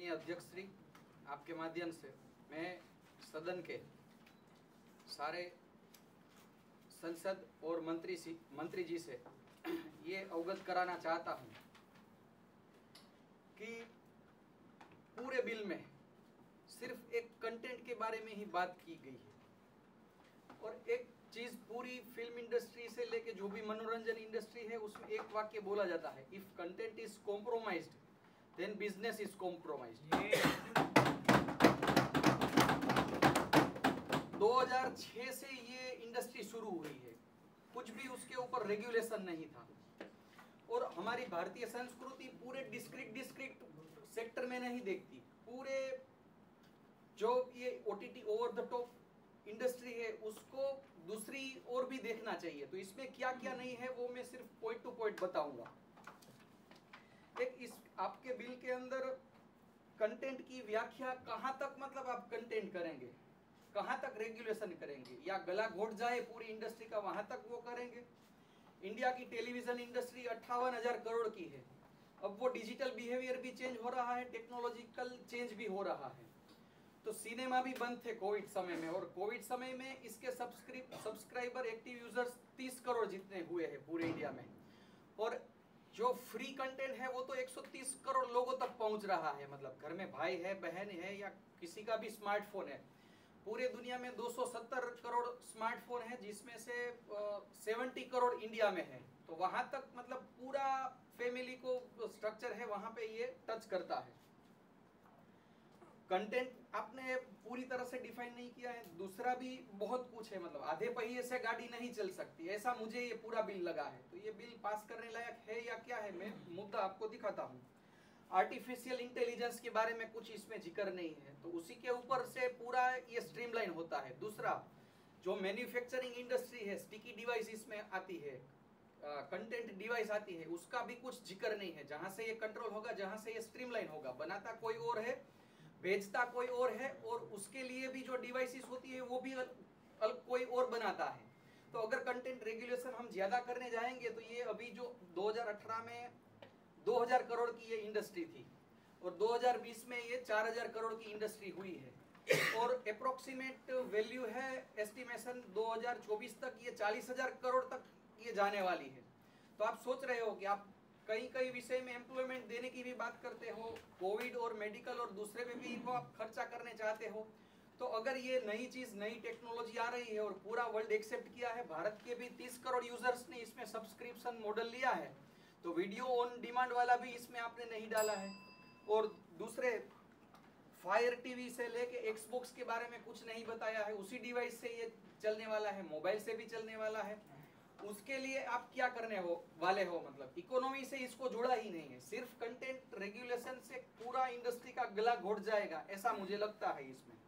माननीय अध्यक्ष श्री, आपके माध्यम से मैं सदन के सारे संसद और मंत्री जी से ये अवगत कराना चाहता हूँ कि पूरे बिल में सिर्फ एक कंटेंट के बारे में ही बात की गई है और एक चीज पूरी फिल्म इंडस्ट्री से लेके जो भी मनोरंजन इंडस्ट्री है उसमें एक वाक्य बोला जाता है, if content is compromised then business is compromised. 2006 से ये इंडस्ट्री शुरू हुई है, कुछ भी उसके ऊपर रेगुलेशन नहीं था और हमारी भारतीय संस्कृति पूरे डिस्क्रीट सेक्टर में नहीं देखती, पूरे जो ये OTT over the top industry है उसको दूसरी ओर भी देखना चाहिए। तो इसमें क्या क्या नहीं है वो मैं सिर्फ पॉइंट टू पॉइंट बताऊंगा। एक इस आपके बिल के अंदर कंटेंट की व्याख्या कहां तक मतलब आप कंटेंट करेंगे, कहां तक रेगुलेशन करेंगे, या गला घोट जाए पूरी इंडस्ट्री का वहां तक वो करेंगे। इंडिया की टेलीविजन इंडस्ट्री 58,000 करोड़ की है, अब वो डिजिटल बिहेवियर भी चेंज हो रहा है, टेक्नोलॉजिकल चेंज भी हो रहा है। तो सिनेमा भी बंद थे कोविड समय में और कोविड समय में इसके सब्सक्राइबर एक्टिव यूजर्स 30 करोड़ जितने हुए हैं पूरे इंडिया में, और जो फ्री कंटेंट है वो तो 130 करोड़ लोगों तक पहुंच रहा है। मतलब घर में भाई है, बहन है या किसी का भी स्मार्टफोन है। पूरे दुनिया में 270 करोड़ स्मार्टफोन है जिसमें से 70 करोड़ इंडिया में है। तो वहां तक मतलब पूरा फैमिली को स्ट्रक्चर है वहां पे ये टच करता है। कंटेंट आपने पूरी तरह से डिफाइन नहीं किया है। दूसरा भी बहुत कुछ है, मतलब आधे पहिए से गाड़ी नहीं चल सकती, ऐसा मुझे ये पूरा बिल लगा है। तो ये बिल पास करने लायक है या क्या है, मैं मुद्दा आपको दिखाता हूँ। आर्टिफिशियल इंटेलिजेंस के बारे में कुछ इसमें जिक्र नहीं है, तो उसी के ऊपर से पूरा ये स्ट्रीमलाइन होता है। दूसरा जो मैन्युफैक्चरिंग इंडस्ट्री है, स्टिकी डिवाइस इसमें आती है, कंटेंट डिवाइस आती है, उसका भी कुछ जिक्र नहीं है। जहां से ये कंट्रोल होगा, जहां से ये स्ट्रीमलाइन होगा, बनाता कोई और है, बेचता कोई और है, और उसके लिए भी जो डिवाइसेस होती है वो भी अलग कोई और बनाता है। तो अगर कंटेंट रेगुलेशन हम ज्यादा करने जाएंगे तो ये अभी जो 2018 में 2000 करोड़ की ये इंडस्ट्री थी और 2020 में ये 4000 करोड़ की इंडस्ट्री हुई है और अप्रोक्सीमेट वैल्यू है एस्टिमेशन 2024 तक ये 40,000 करोड़ तक ये जाने वाली है। तो आप सोच रहे हो कि आप कई विषय में एम्प्लॉयमेंट देने की भी बात करते हो, कोविड और मेडिकल और दूसरे में भी आप खर्चा करने चाहते हो। तो अगर ये नई चीज, नई टेक्नोलॉजी आ रही है और पूरा वर्ल्ड एक्सेप्ट किया है, भारत के भी 30 करोड़ यूजर्स ने इसमें सब्सक्रिप्शन मॉडल लिया है, तो वीडियो ऑन डिमांड वाला भी इसमें आपने नहीं डाला है। और दूसरे फायर टीवी से लेके एक्सबॉक्स के बारे में कुछ नहीं बताया है, उसी डिवाइस से ये चलने वाला है, मोबाइल से भी चलने वाला है। उसके लिए आप क्या करने वाले हो, मतलब इकोनॉमी से इसको जोड़ा ही नहीं है। सिर्फ कंटेंट रेगुलेशन से पूरा इंडस्ट्री का गला घोट जाएगा, ऐसा मुझे लगता है इसमें।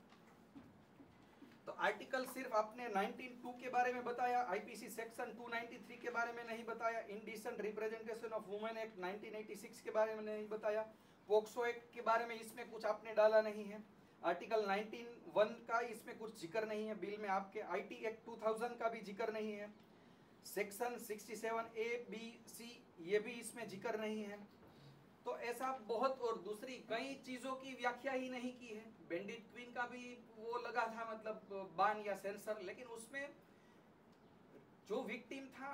तो आर्टिकल सिर्फ आपने 19(2) के बारे में बताया, आईपीसी सेक्शन 293 के बारे में नहीं बताया, indecent representation of women act 1986 के बारे में नहीं बताया, पोक्सो एक्ट के बारे में इसमें कुछ आपने डाला नहीं है, आर्टिकल 19(1) का इसमें कुछ जिक्र नहीं है बिल में आपके, आईटी एक्ट 2000 का भी जिक्र नहीं है, सेक्शन 67A-B-C ये भी इसमें जिक्र नहीं है। तो ऐसा बहुत, और दूसरी कई चीजों की व्याख्या ही नहीं की है। बेंडिट क्वीन का भी वो लगा था मतलब बान या सेंसर, लेकिन उसमें जो विक्टिम था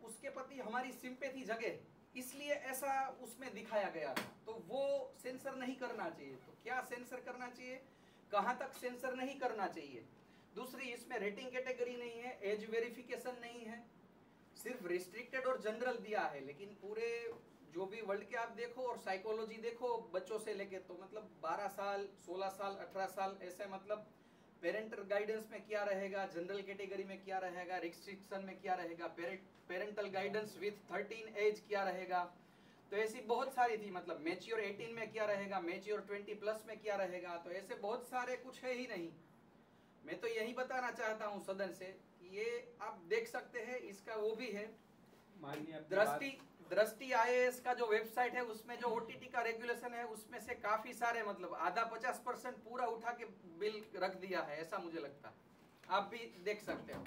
उसके प्रति हमारी सिंपैथी जगे, इसलिए ऐसा उसमें दिखाया गया था। तो वो सेंसर नहीं करना चाहिए। तो क्या सेंसर करना चाहिए, कहां तक सेंसर नहीं करना चाहिए। दूसरी, इसमें रेटिंग कैटेगरी नहीं है, एज वेरिफिकेशन नहीं है, सिर्फ रिस्ट्रिक्टेड और जनरल दिया है। लेकिन पूरे जो भी वर्ल्ड के आप देखो और साइकोलॉजी देखो बच्चों से लेके, तो मतलब 12 साल, 16 साल, 18 साल ऐसे, मतलब पेरेंटल गाइडेंस में क्या रहेगा, जनरल कैटेगरी में क्या रहेगा, रिस्ट्रिक्शन में क्या रहेगा, पेरेंटल गाइडेंस विथ 13 एज क्या रहेगा। तो ऐसी बहुत सारी थी, मतलब मैच्योर 18 में क्या रहेगा, मैच्योर 20+ में क्या रहेगा। तो ऐसे बहुत सारे कुछ है ही नहीं। मैं तो यही बताना चाहता हूं सदन से, ये आप देख सकते हैं, इसका वो भी है दृष्टि IAS का जो वेबसाइट है, उसमें जो ओटीटी का रेगुलेशन है उसमें से काफी सारे, मतलब आधा 50% पूरा उठा के बिल रख दिया है, ऐसा मुझे लगता है। आप भी देख सकते हो।